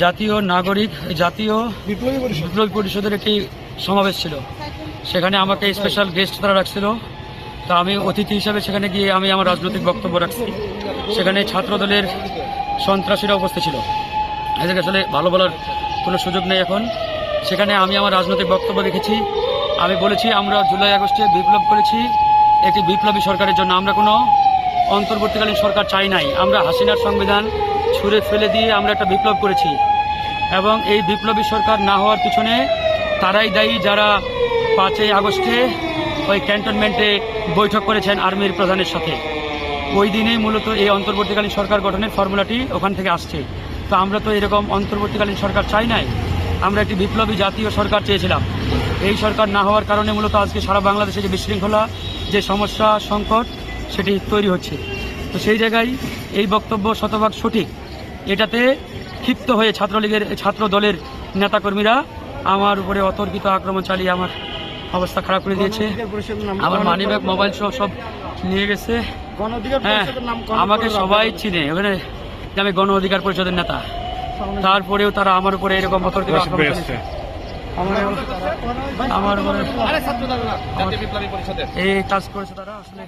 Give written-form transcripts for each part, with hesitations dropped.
জাতীয় নাগরিক জাতীয় বিপ্লবী পরিষদের একটি সমাবেশ ছিল। সেখানে আমাকে স্পেশাল গেস্ট তারা রাখছিল। তা আমি অতিথি হিসাবে সেখানে গিয়ে আমি আমার রাজনৈতিক বক্তব্য রাখছি। সেখানে ছাত্রদলের সন্ত্রাসীরা উপস্থিত ছিল। এদেরকে আসলে ভালো বলার কোনো সুযোগ নেই এখন। সেখানে আমি আমার রাজনৈতিক বক্তব্য রেখেছি। আমি বলেছি আমরা জুলাই আগস্টে বিপ্লব করেছি একটি বিপ্লবী সরকারের জন্য। আমরা কোনো অন্তর্বর্তীকালীন সরকার চাই নাই। আমরা হাসিনার সংবিধান ছুঁড়ে ফেলে দিয়ে আমরা একটা বিপ্লব করেছি এবং এই বিপ্লবী সরকার না হওয়ার পিছনে তারাই দায়ী যারা 5ই আগস্টে ওই ক্যান্টনমেন্টে বৈঠক করেছেন আর্মির প্রধানের সাথে। ওই দিনেই মূলত এই অন্তর্বর্তীকালীন সরকার গঠনের ফর্মুলাটি ওখান থেকে আসছে। তো আমরা তো এরকম অন্তর্বর্তীকালীন সরকার চাই নাই। আমরা একটি বিপ্লবী জাতীয় সরকার চেয়েছিলাম। এই সরকার না হওয়ার কারণে মূলত আজকে সারা বাংলাদেশে যে বিশৃঙ্খলা, যে সমস্যা, সংকট সেটি তৈরি হচ্ছে। তো সেই জায়গায় এই বক্তব্য শতভাগ সঠিক। এটাতে ক্ষিপ্ত হয়ে ছাত্রলীগের ছাত্র দলের নেতাকর্মীরা আমার উপরে অতর্কিত আক্রমণ চালিয়ে আমার অবস্থা খারাপ করে দিয়েছে। আমার মানিব্যাগ, মোবাইল সব নিয়ে গেছে। হ্যাঁ, আমাকে সবাই চিনে ওখানে, আমি গণ অধিকার পরিষদের নেতা। তারপরেও তারা আমার উপরে এরকম অতর্কিত আক্রমণ চালিয়েছে। আমার উপরে এই কাজ করেছে তারা। আসলে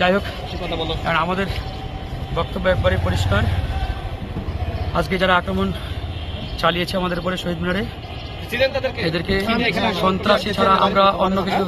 যাই হোক, কারণ আমাদের বক্তব্য একবারে পরিষ্কার। আজকে যারা আক্রমণ চালিয়েছে আমাদের উপরে শহীদ মিনারে, এদেরকে সন্ত্রাসী ছাড়া আমরা অন্য কিছু